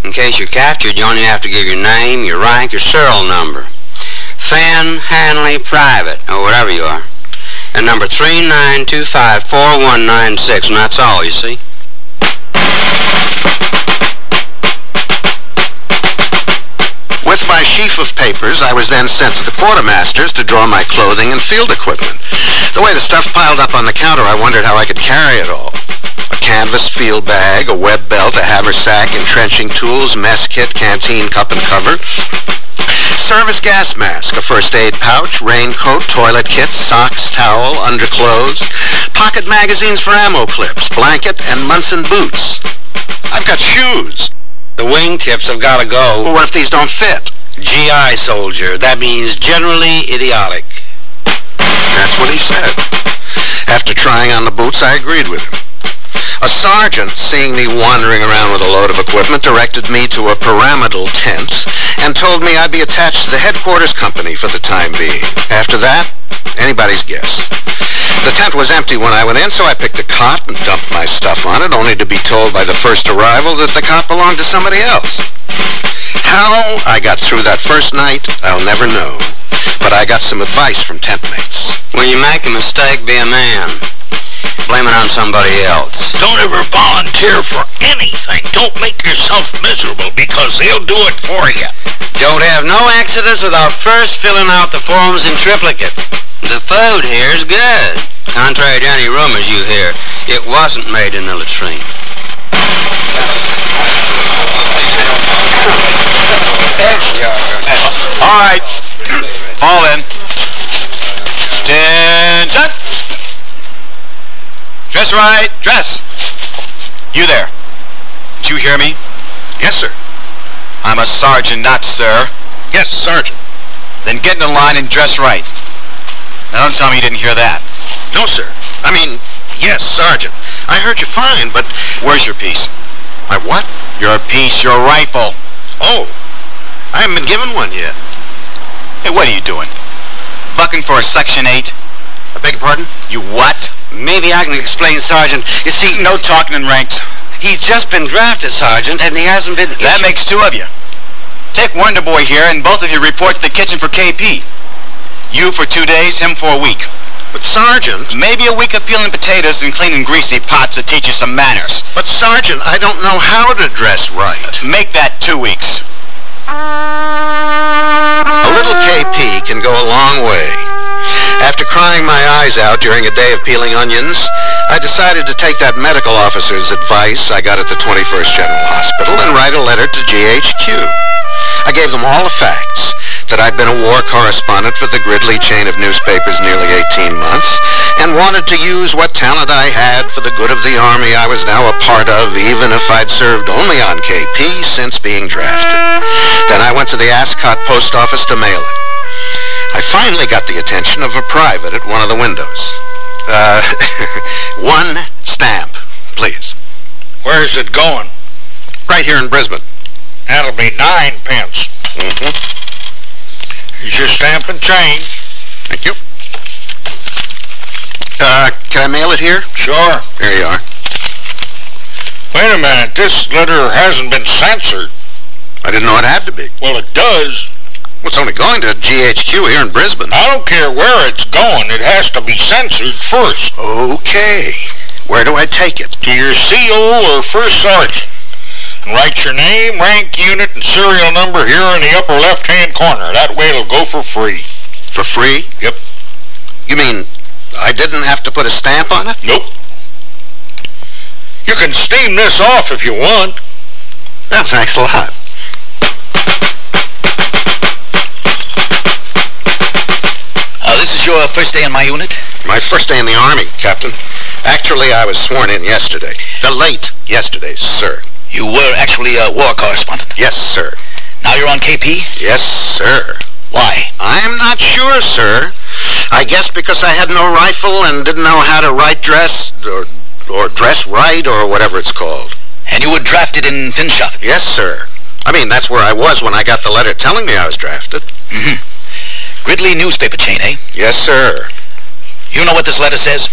Speaker 4: In case you're captured, you only have to give your name, your rank, your serial number. Finn Hanley Private, or whatever you are. And number 39254196, and that's all, you see.
Speaker 11: With my sheaf of papers, I was then sent to the quartermasters to draw my clothing and field equipment. The way the stuff piled up on the counter, I wondered how I could carry it all. A canvas field bag, a web belt, a haversack, entrenching tools, mess kit, canteen, cup and cover. Service gas mask, a first aid pouch, raincoat, toilet kit, socks, towel, underclothes, pocket magazines for ammo clips, blanket, and Munson boots. I've got shoes.
Speaker 4: The wingtips have got to go.
Speaker 11: Well, what if these don't fit?
Speaker 4: GI soldier. That means generally idiotic.
Speaker 11: That's what he said. After trying on the boots, I agreed with him. A sergeant, seeing me wandering around with a load of equipment, directed me to a pyramidal tent and told me I'd be attached to the headquarters company for the time being. After that, anybody's guess. The tent was empty when I went in, so I picked a cot and dumped my stuff on it, only to be told by the first arrival that the cot belonged to somebody else. How I got through that first night, I'll never know. But I got some advice from tent mates.
Speaker 4: When you make a mistake, be a man. Blame it on somebody else.
Speaker 20: Don't ever volunteer for anything. Don't make yourself miserable, because they'll do it for you.
Speaker 4: Don't have no exodus without first filling out the forms in triplicate. The food here is good. Contrary to any rumors you hear, it wasn't made in the latrine.
Speaker 2: All right. Fall in. Attention. Dress right. Dress. You there. Did you hear me?
Speaker 11: Yes, sir.
Speaker 2: I'm a sergeant, not sir.
Speaker 11: Yes, sergeant.
Speaker 2: Then get in the line and dress right. Now don't tell me you didn't hear that.
Speaker 11: No, sir. I mean, yes, sergeant. I heard you fine, but...
Speaker 2: Where's your piece?
Speaker 11: My what?
Speaker 2: Your piece, your rifle.
Speaker 11: Oh, I haven't been given one yet.
Speaker 2: Hey, what are you doing? Bucking for a Section 8?
Speaker 11: I beg your pardon?
Speaker 2: You what?
Speaker 4: Maybe I can explain, Sergeant. You see,
Speaker 2: no talking in ranks.
Speaker 4: He's just been drafted, Sergeant, and he hasn't been...
Speaker 2: That makes two of you. Take Wonder Boy here, and both of you report to the kitchen for KP. You for 2 days, him for a week.
Speaker 11: But, Sergeant...
Speaker 2: Maybe a week of peeling potatoes and cleaning greasy pots to teach you some manners.
Speaker 11: But, Sergeant, I don't know how to dress right.
Speaker 2: Make that 2 weeks.
Speaker 11: A little KP can go a long way. After crying my eyes out during a day of peeling onions, I decided to take that medical officer's advice I got at the 21st General Hospital and write a letter to GHQ. I gave them all the facts, that I'd been a war correspondent for the Gridley chain of newspapers nearly 18 months, and wanted to use what talent I had for the good of the Army I was now a part of, even if I'd served only on KP since being drafted. Then I went to the Ascot post office to mail it. I finally got the attention of a private at one of the windows. One stamp, please.
Speaker 20: Where's it going?
Speaker 11: Right here in Brisbane.
Speaker 20: That'll be 9 pence.
Speaker 11: Mm-hmm.
Speaker 20: Here's your stamp and change.
Speaker 11: Thank you. Can I mail it here?
Speaker 20: Sure.
Speaker 11: Here you are.
Speaker 20: Wait a minute. This letter hasn't been censored.
Speaker 11: I didn't know it had to be.
Speaker 20: Well, it does.
Speaker 11: Well, it's only going to GHQ here in Brisbane.
Speaker 20: I don't care where it's going. It has to be censored first.
Speaker 11: Okay. Where do I take it?
Speaker 20: To your CO or first sergeant. And write your name, rank, unit, and serial number here in the upper left-hand corner. That way it'll go for free.
Speaker 11: For free?
Speaker 20: Yep.
Speaker 11: You mean I didn't have to put a stamp on it?
Speaker 20: Nope. You can steam this off if you want.
Speaker 11: Well, thanks a lot.
Speaker 14: This is your first day in my unit?
Speaker 11: My first day in the Army, Captain. Actually, I was sworn in yesterday. Late yesterday, sir.
Speaker 14: You were actually a war correspondent?
Speaker 11: Yes, sir.
Speaker 14: Now you're on KP?
Speaker 11: Yes, sir.
Speaker 14: Why?
Speaker 11: I'm not sure, sir. I guess because I had no rifle and didn't know how to right dress, or dress right, or whatever it's called.
Speaker 14: And you were drafted in Finschhafen?
Speaker 11: Yes, sir. I mean, that's where I was when I got the letter telling me I was drafted.
Speaker 14: Mm-hmm. Gridley newspaper chain, eh?
Speaker 11: Yes, sir.
Speaker 14: You know what this letter says?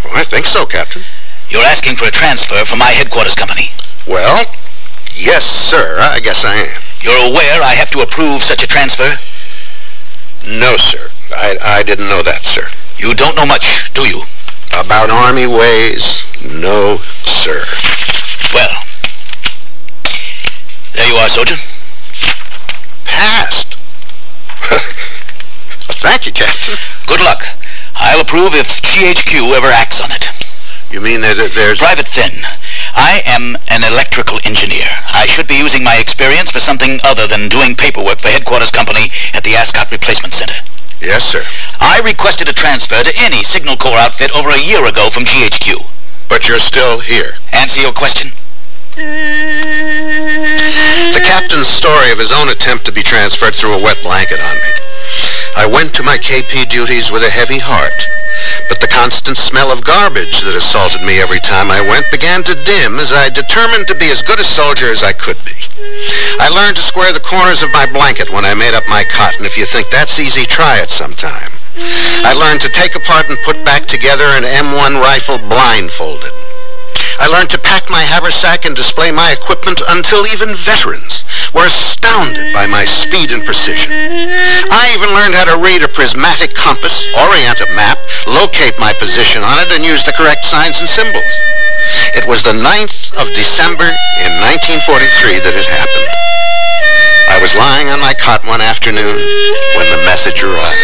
Speaker 11: Well, I think so, Captain.
Speaker 14: You're asking for a transfer from my headquarters company.
Speaker 11: Well, yes, sir. I guess I am.
Speaker 14: You're aware I have to approve such a transfer?
Speaker 11: No, sir. I didn't know that, sir.
Speaker 14: You don't know much, do you?
Speaker 11: About Army ways? No, sir.
Speaker 14: Well, there you are, soldier.
Speaker 11: Passed. Thank you, Captain.
Speaker 14: Good luck. I'll approve if GHQ ever acts on it.
Speaker 11: You mean there's...
Speaker 14: Private Finn. I am an electrical engineer. I should be using my experience for something other than doing paperwork for headquarters company at the Ascot Replacement Center.
Speaker 11: Yes, sir.
Speaker 14: I requested a transfer to any Signal Corps outfit over a year ago from GHQ.
Speaker 11: But you're still here.
Speaker 14: Answer your question.
Speaker 11: The captain's story of his own attempt to be transferred threw a wet blanket on me. I went to my KP duties with a heavy heart, but the constant smell of garbage that assaulted me every time I went began to dim as I determined to be as good a soldier as I could be. I learned to square the corners of my blanket when I made up my cot, and if you think that's easy, try it sometime. I learned to take apart and put back together an M1 rifle blindfolded. I learned to pack my haversack and display my equipment until even veterans were astounded by my speed and precision. I even learned how to read a prismatic compass, orient a map, locate my position on it, and use the correct signs and symbols. It was the 9th of December in 1943 that it happened. I was lying on my cot one afternoon when the message arrived.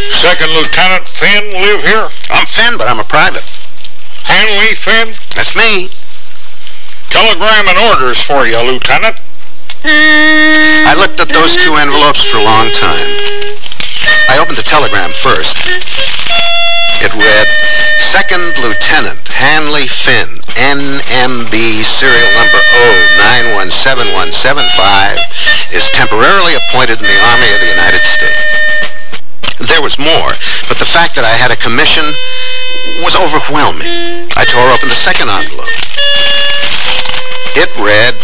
Speaker 20: Second Lieutenant Finn live here?
Speaker 11: I'm Finn, but I'm a private.
Speaker 20: Hanley Finn?
Speaker 11: That's me.
Speaker 20: Telegram and orders for you, Lieutenant.
Speaker 11: I looked at those two envelopes for a long time. I opened the telegram first. It read, Second Lieutenant Hanley Finn, NMB serial number 0917175, is temporarily appointed in the Army of the United States. There was more, but the fact that I had a commission was overwhelming. I tore open the second envelope. It read,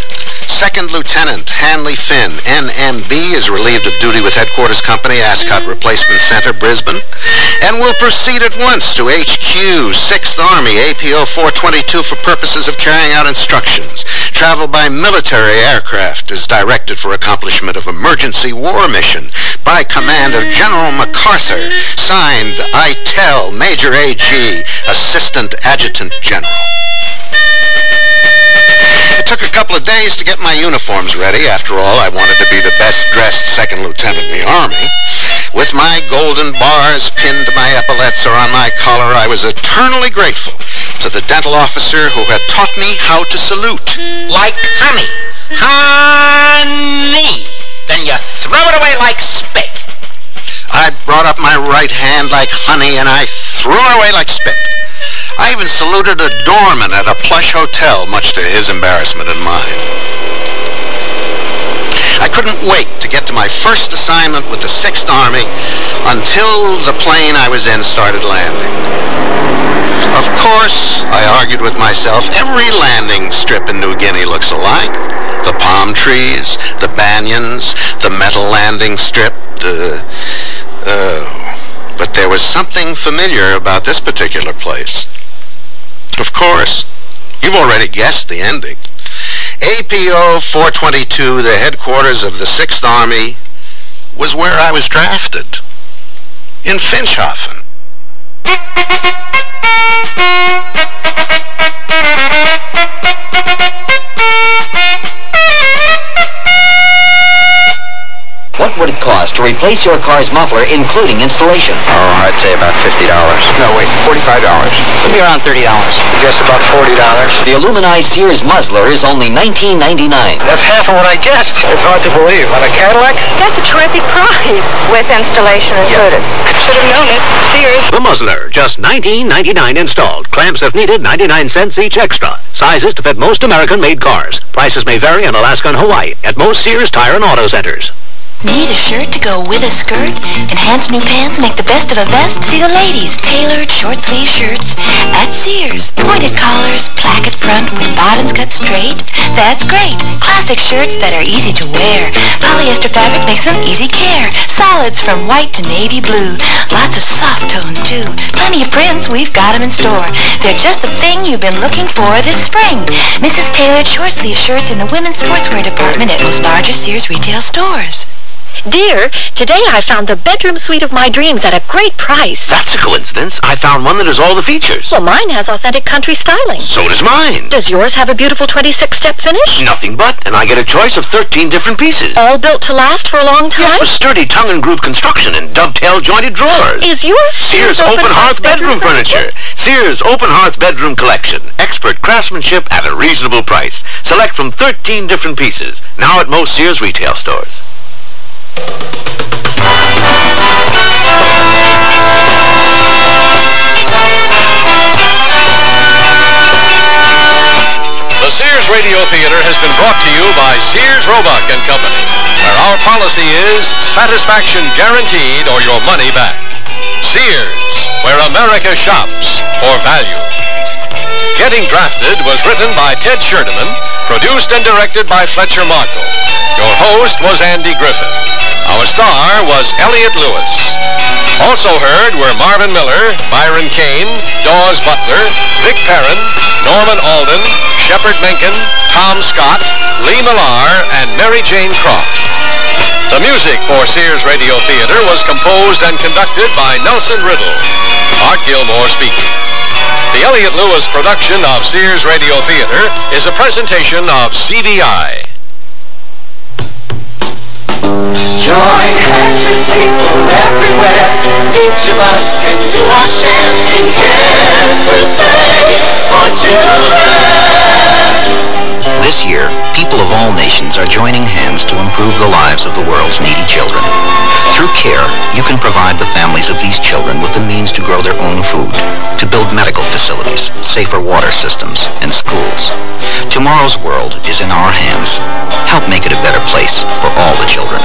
Speaker 11: Second Lieutenant Hanley Finn, NMB, is relieved of duty with Headquarters Company, Ascot Replacement Center, Brisbane, and will proceed at once to HQ, 6th Army, APO 422 for purposes of carrying out instructions. Travel by military aircraft is directed for accomplishment of emergency war mission by command of General MacArthur, signed Itel, Major AG, Assistant Adjutant General. It took a couple of days to get my uniforms ready. After all, I wanted to be the best-dressed second lieutenant in the Army. With my golden bars pinned to my epaulets or on my collar, I was eternally grateful to the dental officer who had taught me how to salute.
Speaker 12: Like honey. Honey! Then you throw it away like spit.
Speaker 11: I brought up my right hand like honey, and I threw it away like spit. I even saluted a doorman at a plush hotel, much to his embarrassment and mine. I couldn't wait to get to my first assignment with the 6th Army until the plane I was in started landing. Of course, I argued with myself, every landing strip in New Guinea looks alike. The palm trees, the banyans, the metal landing strip, but there was something familiar about this particular place. Of course, you've already guessed the ending. APO 422, the headquarters of the 6th Army, was where I was drafted. In Finchhofen.
Speaker 21: What would it cost to replace your car's muffler, including installation?
Speaker 5: Oh, I'd say about $50. No, wait, $45.
Speaker 21: It'll be around $30.
Speaker 5: Guess about $40.
Speaker 21: The aluminized Sears muzzler is only $19.99.
Speaker 5: That's half of what I guessed. It's hard to believe. On a Cadillac?
Speaker 22: That's a terrific price, with installation included. Should have known it. Sears.
Speaker 23: The muzzler, just $19.99 installed. Clamps if needed, 99 cents each extra. Sizes to fit most American-made cars. Prices may vary in Alaska and Hawaii at most Sears Tire and Auto Centers.
Speaker 10: Need a shirt to go with a skirt? Enhanced new pants make the best of a vest? See the ladies' tailored short-sleeve shirts at Sears. Pointed collars, placket front with bottoms cut straight. That's great. Classic shirts that are easy to wear. Polyester fabric makes them easy care. Solids from white to navy blue. Lots of soft tones, too. Plenty of prints, we've got them in store. They're just the thing you've been looking for this spring. Mrs. Tailored short-sleeve shirts in the women's sportswear department at most larger Sears retail stores. Dear, today I found the bedroom suite of my dreams at a great price.
Speaker 23: That's a coincidence. I found one that has all the features.
Speaker 10: Well, mine has authentic country styling.
Speaker 23: So does mine.
Speaker 10: Does yours have a beautiful 26-step finish?
Speaker 23: Nothing but, and I get a choice of 13 different pieces.
Speaker 10: All built to last for a long time?
Speaker 23: Yes, with sturdy tongue and groove construction and dovetail jointed drawers.
Speaker 10: Is yours
Speaker 23: Sears Open Hearth Bedroom Furniture? Sears Open Hearth Bedroom Collection. Expert craftsmanship at a reasonable price. Select from 13 different pieces. Now at most Sears retail stores.
Speaker 2: The Sears Radio Theater has been brought to you by Sears Roebuck and Company, where our policy is satisfaction guaranteed or your money back. Sears, where America shops for value. Getting Drafted was written by Ted Scherdeman, produced and directed by Fletcher Markle. Your host was Andy Griffith. Our star was Elliott Lewis. Also heard were Marvin Miller, Byron Kane, Dawes Butler, Vic Perrin, Norman Alden, Shepard Menken, Tom Scott, Lee Millar, and Mary Jane Croft. The music for Sears Radio Theater was composed and conducted by Nelson Riddle. Art Gilmore speaking. The Elliott Lewis production of Sears Radio Theater is a presentation of CBI.
Speaker 18: Join hands with people everywhere. Each of us can do our share in cares we'll say for children.
Speaker 3: This year, people of all nations are joining hands to improve the lives of the world's needy children. Through CARE, you can provide the families of these children with the means to grow their own food, to build medical facilities, safer water systems, and schools. Tomorrow's world is in our hands. Help make it a better place for all the children.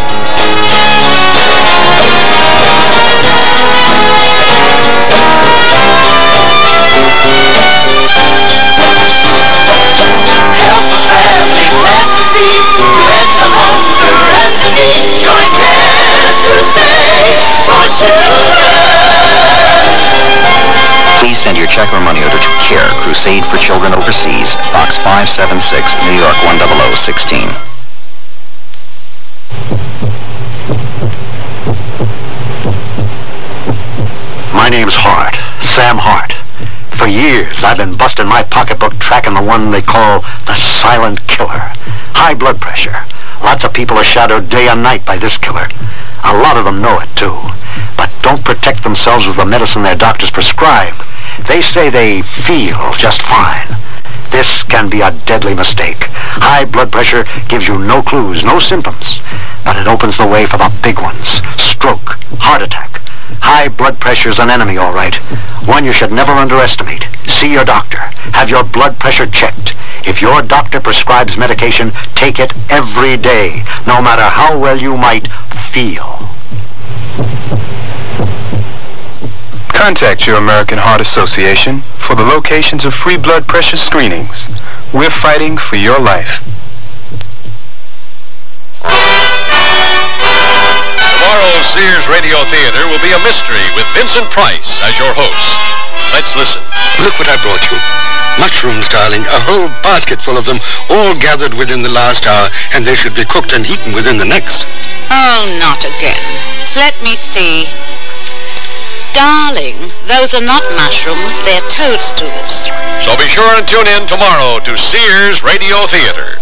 Speaker 18: Help a family plant the seed to end the hunger and the need. Join hands to stay for children.
Speaker 3: Please send your check or money order to CARE, Crusade for Children Overseas, Box 576, New York 10016.
Speaker 24: My name's Hart, Sam Hart. For years, I've been busting my pocketbook tracking the one they call the silent killer. High blood pressure. Lots of people are shadowed day and night by this killer. A lot of them know it, too, but don't protect themselves with the medicine their doctors prescribe. They say they feel just fine. This can be a deadly mistake. High blood pressure gives you no clues, no symptoms, but it opens the way for the big ones. Stroke, heart attack. High blood pressure's an enemy, all right. One you should never underestimate. See your doctor. Have your blood pressure checked. If your doctor prescribes medication, take it every day, no matter how well you might feel.
Speaker 25: Contact your American Heart Association for the locations of free blood pressure screenings. We're fighting for your life.
Speaker 2: Tomorrow's Sears Radio Theater will be a mystery with Vincent Price as your host. Let's listen.
Speaker 1: Look what I brought you. Mushrooms, darling. A whole basket full of them, all gathered within the last hour, and they should be cooked and eaten within the next.
Speaker 6: Oh, not again. Let me see. Darling, those are not mushrooms, they're toadstools.
Speaker 2: So be sure and tune in tomorrow to Sears Radio Theater.